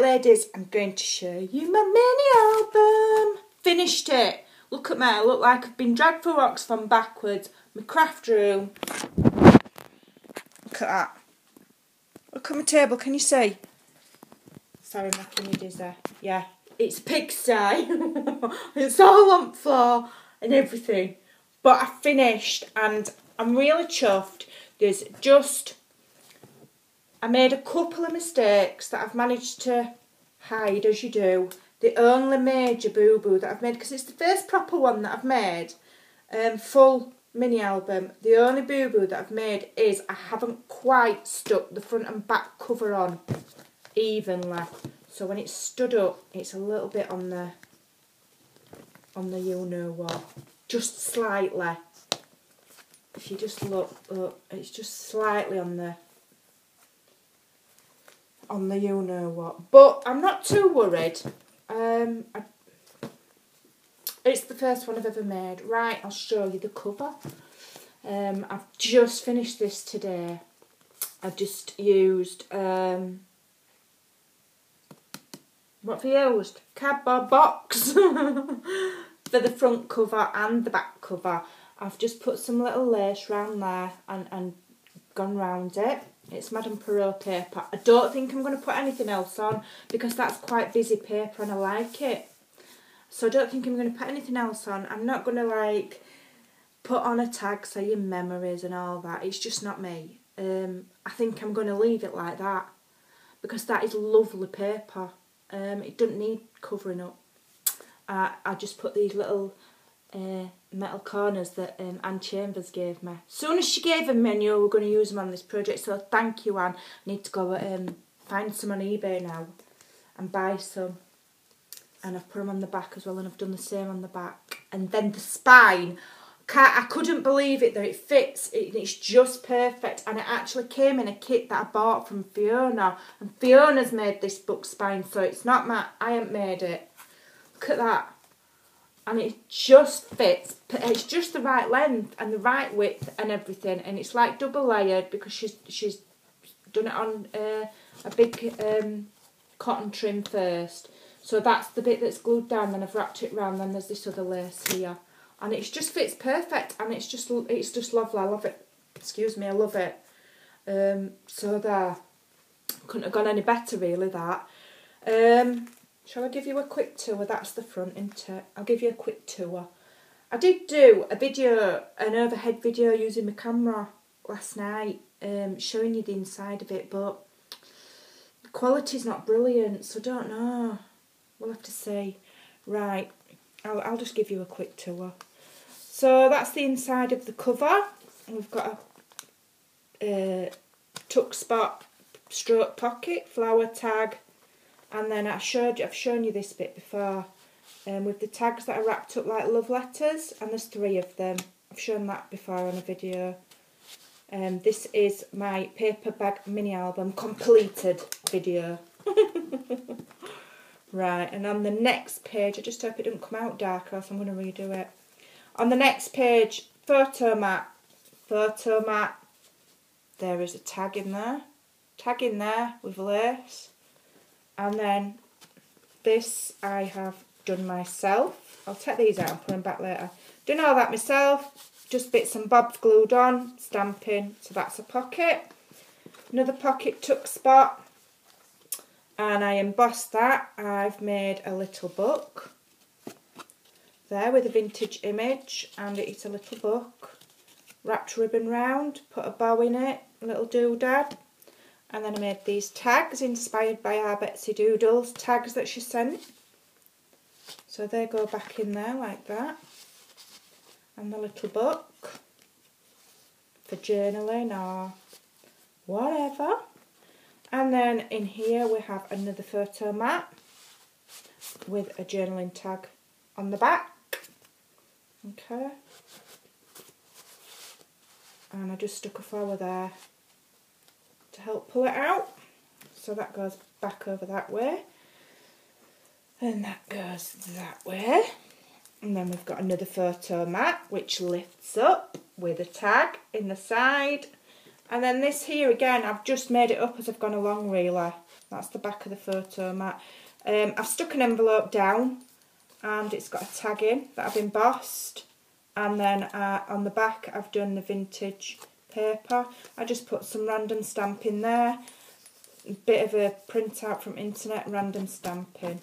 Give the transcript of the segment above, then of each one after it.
Right, ladies, I'm going to show you my mini album. Finished it. Look at me. I look like I've been dragged for rocks from backwards. My craft room. Look at that. Look at my table. Can you see? Sorry, making you dizzy. Yeah, it's pigsty. It's all on the floor and everything. But I finished and I'm really chuffed. There's just... I made a couple of mistakes that I've managed to hide, as you do. The only major boo-boo that I've made, because it's the first proper one that I've made, full mini album. The only boo-boo that I've made is I haven't quite stuck the front and back cover on evenly. So when it's stood up, it's a little bit on the you-know-what. Just slightly. If you just look up, it's just slightly on the you-know-what. But I'm not too worried. It's the first one I've ever made. Right, I'll show you the cover. I've just finished this today. I've just used, what have I used? Cardboard box for the front cover and the back cover. I've just put some little lace round there and gone round it. It's Madame Perrault paper. I don't think I'm going to put anything else on because that's quite busy paper and I like it. So I don't think I'm going to put anything else on. I'm not going to like put on a tag saying memories and all that. It's just not me. I think I'm going to leave it like that because that is lovely paper. It doesn't need covering up. I just put these little metal corners that Anne Chambers gave me. As soon as she gave them me, I knew we were going to use them on this project, so thank you, Anne. I need to go find some on eBay now and buy some. And I've put them on the back as well, and I've done the same on the back. And then the spine, I couldn't believe it that it fits. It's just perfect, and it actually came in a kit that I bought from Fiona. And Fiona's made this book spine, so it's not I haven't made it. Look at that. And it just fits. It's just the right length and the right width and everything. And it's like double layered because she's done it on a big cotton trim first. So that's the bit that's glued down. Then I've wrapped it round. Then there's this other lace here, and it just fits perfect. And it's just lovely. I love it. Excuse me, I love it. So there, couldn't have gone any better really. That. Shall I give you a quick tour? That's the front, isn't it? I'll give you a quick tour. I did do a video, an overhead video using my camera last night, showing you the inside of it, but the quality's not brilliant, so I don't know. We'll have to see. Right, I'll just give you a quick tour. So that's the inside of the cover. We've got a tuck spot, stroke pocket, flower tag. And then I've shown you this bit before, with the tags that are wrapped up like love letters, and there's 3 of them. I've shown that before on a video. This is my paper bag mini album completed video. Right, and on the next page, I just hope it doesn't come out dark, or else I'm going to redo it. On the next page, photo mat. Photo mat. There is a tag in there. Tag in there with lace. And then this I have done myself. I'll take these out and put them back later. Done all that myself. Just bits and bobs glued on, stamping. So that's a pocket. Another pocket tuck spot. And I embossed that. I've made a little book. There with a vintage image. And it's a little book. Wrapped ribbon round. Put a bow in it. A little doodad. And then I made these tags inspired by our Betsy Doodles tags that she sent. So they go back in there like that. And the little book for journaling or whatever. And then in here we have another photo mat with a journaling tag on the back. Okay. And I just stuck a flower there to help pull it out. So that goes back over that way. And that goes that way. And then we've got another photo mat which lifts up with a tag in the side. And then this here again, I've just made it up as I've gone along really. That's the back of the photo mat. I've stuck an envelope down and it's got a tag in that I've embossed. And then on the back I've done the vintage paper. I just put some random stamp in there. A bit of a printout from internet, random stamping.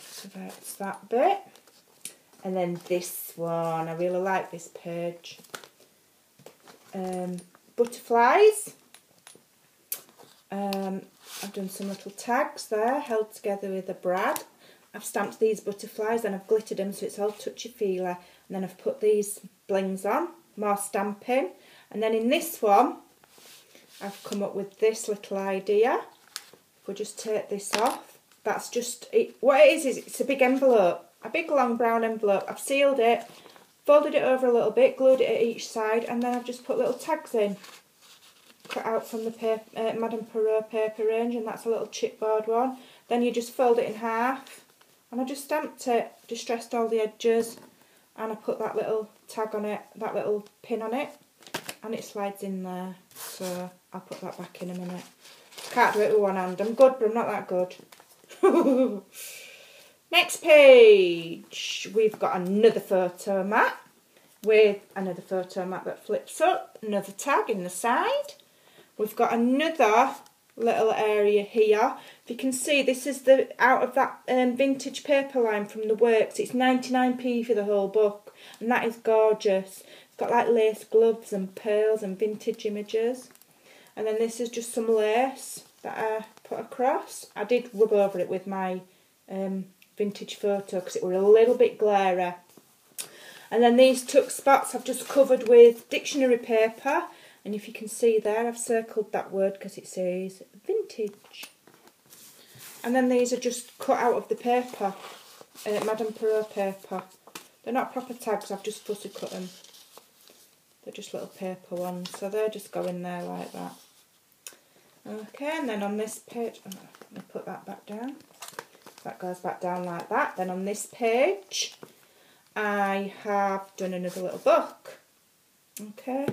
So that's that bit. And then this one, I really like this page. Butterflies. I've done some little tags there, held together with a brad. I've stamped these butterflies and I've glittered them so it's all touchy-feely. And then I've put these blings on, more stamping. And then in this one, I've come up with this little idea. If we just take this off, that's just it. What it is it's a big envelope, a big long brown envelope. I've sealed it, folded it over a little bit, glued it at each side, and then I've just put little tags in. Cut out from the paper, Madame Perrault paper range, and that's a little chipboard one. Then you just fold it in half, and I just stamped it, distressed all the edges, and I put that little tag on it, that little pin on it, and it slides in there. So I'll put that back in a minute. Can't do it with one hand. I'm good, but I'm not that good. Next page, we've got another photo mat with another photo mat that flips up, another tag in the side. We've got another little area here. If you can see, this is the out of that vintage paper line from the Works. It's 99p for the whole book, and that is gorgeous. It's got like lace gloves and pearls and vintage images. And then this is just some lace that I put across. I did rub over it with my vintage photo because it were a little bit glary. And then these tuck spots I've just covered with dictionary paper. And if you can see there, I've circled that word because it says vintage. And then these are just cut out of the paper, Madame Perrault paper. They're not proper tags, I've just fussy cut them. They're just little paper ones, so they're just going there like that. Okay, and then on this page, let me put that back down. That goes back down like that. Then on this page, I have done another little book. Okay.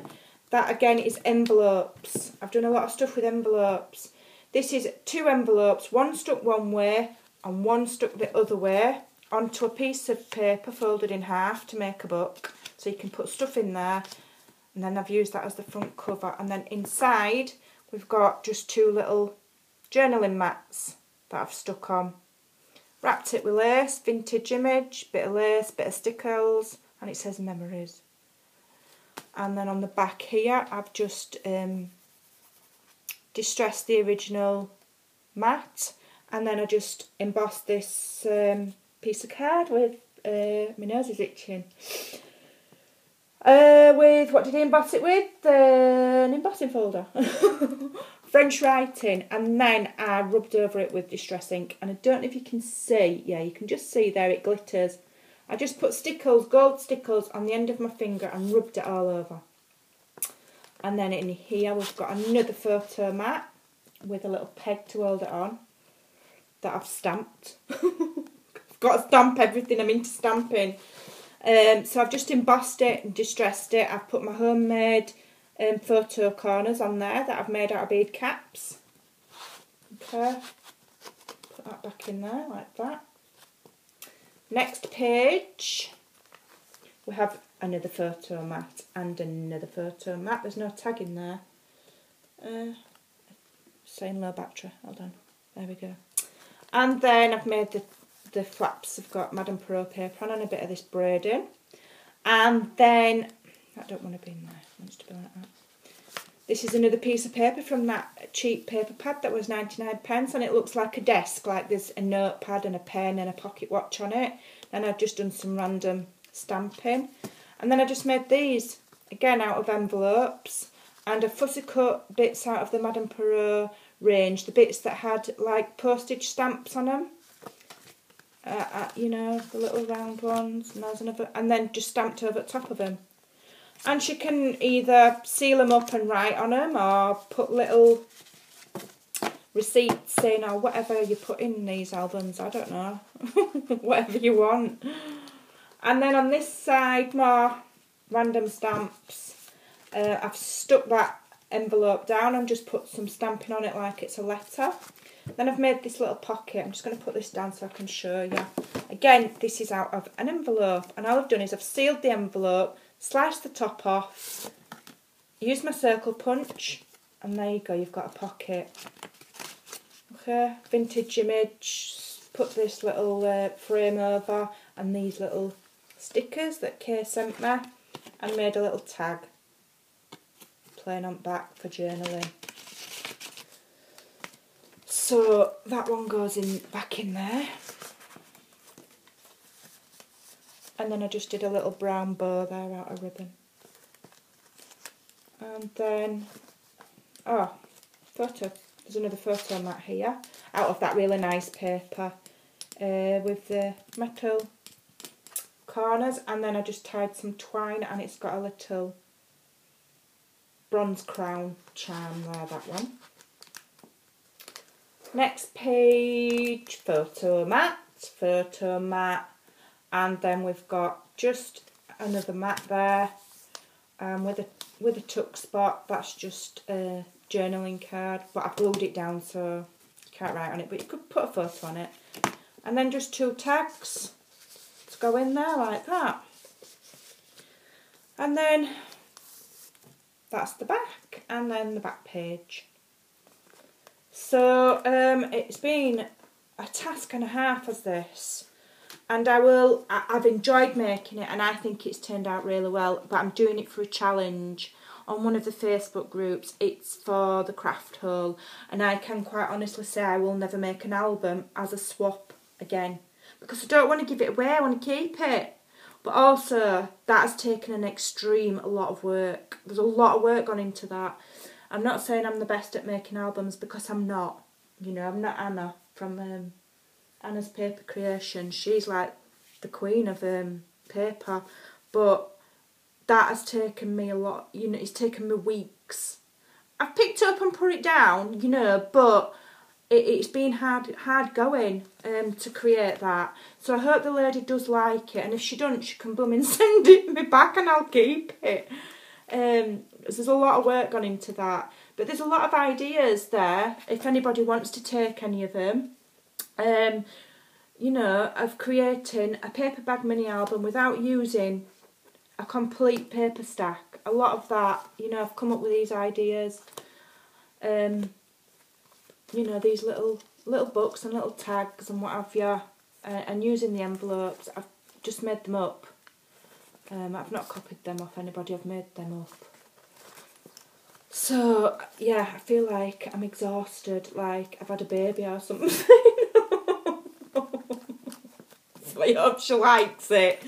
That again is envelopes. I've done a lot of stuff with envelopes. This is 2 envelopes, one stuck one way and one stuck the other way onto a piece of paper folded in half to make a book. So you can put stuff in there, and then I've used that as the front cover. And then inside we've got just 2 little journaling mats that I've stuck on. Wrapped it with lace, vintage image, bit of lace, bit of stickers, and it says memories. And then on the back here, I've just distressed the original mat, and then I just embossed this piece of card with, my nose is itching, with, what did I emboss it with? An embossing folder. French writing, and then I rubbed over it with distress ink, and I don't know if you can see, yeah, you can just see there it glitters. I just put stickles, gold stickles on the end of my finger and rubbed it all over. And then in here we've got another photo mat with a little peg to hold it on that I've stamped. I've got to stamp everything, I'm into stamping. So I've just embossed it and distressed it. I've put my homemade photo corners on there that I've made out of bead caps. Okay, put that back in there like that. Next page, we have another photo mat and another photo mat. There's no tag in there. Saying low battery. Hold on. There we go. And then I've made the flaps. I've got Madame Perrault paper on and a bit of this braiding. And then, I don't want to be in there. It wants to be like that. This is another piece of paper from that cheap paper pad that was 99p, and it looks like a desk, like there's a notepad and a pen and a pocket watch on it. And I've just done some random stamping. And then I just made these, again out of envelopes, and I fussy cut bits out of the Madame Perrault range, the bits that had like postage stamps on them. You know, the little round ones, and there's another, and then just stamped over the top of them. And she can either seal them up and write on them, or put little receipts in, or whatever you put in these albums, I don't know. Whatever you want. And then on this side, more random stamps. I've stuck that envelope down and just put some stamping on it like it's a letter. Then I've made this little pocket. I'm just going to put this down so I can show you. Again, this is out of an envelope, and all I've done is I've sealed the envelope, sliced the top off, used my circle punch, and there you go, you've got a pocket. Okay, vintage image, put this little frame over, and these little stickers that Kay sent me, and made a little tag, plain on back for journaling. So that one goes in back in there. And then I just did a little brown bow there out of ribbon. And then, oh, photo. There's another photo mat here out of that really nice paper with the metal corners. And then I just tied some twine, and it's got a little bronze crown charm there, that one. Next page, photo mat, and then we've got just another mat there, with a tuck spot. That's just a journaling card, but I glued it down so you can't write on it, but you could put a photo on it. And then just 2 tags to go in there like that. And then that's the back, and then the back page. So it's been a task and a half of this, and I've enjoyed making it, and I think it's turned out really well, but I'm doing it for a challenge on one of the Facebook groups. It's for the craft hole, and I can quite honestly say I will never make an album as a swap again, because I don't want to give it away, I want to keep it. But also, that has taken a lot of work. There's a lot of work gone into that. I'm not saying I'm the best at making albums, because I'm not. You know, I'm not Anna from Anna's Paper Creation. She's like the queen of paper. But that has taken me a lot. You know, it's taken me weeks. I've picked it up and put it down, you know, but it's been hard going to create that. So I hope the lady does like it, and if she doesn't, she can boom and send it me back, and I'll keep it. There's a lot of work gone into that, but there's a lot of ideas there if anybody wants to take any of them. You know, of creating a paper bag mini album without using a complete paper stack. A lot of that, you know, I've come up with these ideas. You know, these little books and little tags and what have you, and using the envelopes. I've just made them up. I've not copied them off anybody, I've made them up. So, yeah, I feel like I'm exhausted, like I've had a baby or something. So I hope she likes it.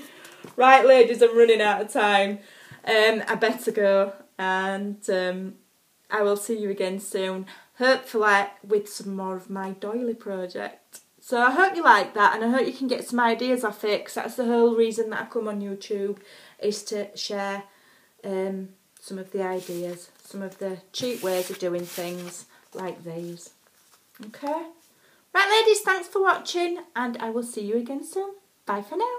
Right, ladies, I'm running out of time. I better go, and I will see you again soon. Hopefully with some more of my doily project. So I hope you like that, and I hope you can get some ideas off it, because that's the whole reason that I come on YouTube, is to share some of the ideas, some of the cheap ways of doing things like these. Okay? Right, ladies, thanks for watching, and I will see you again soon. Bye for now.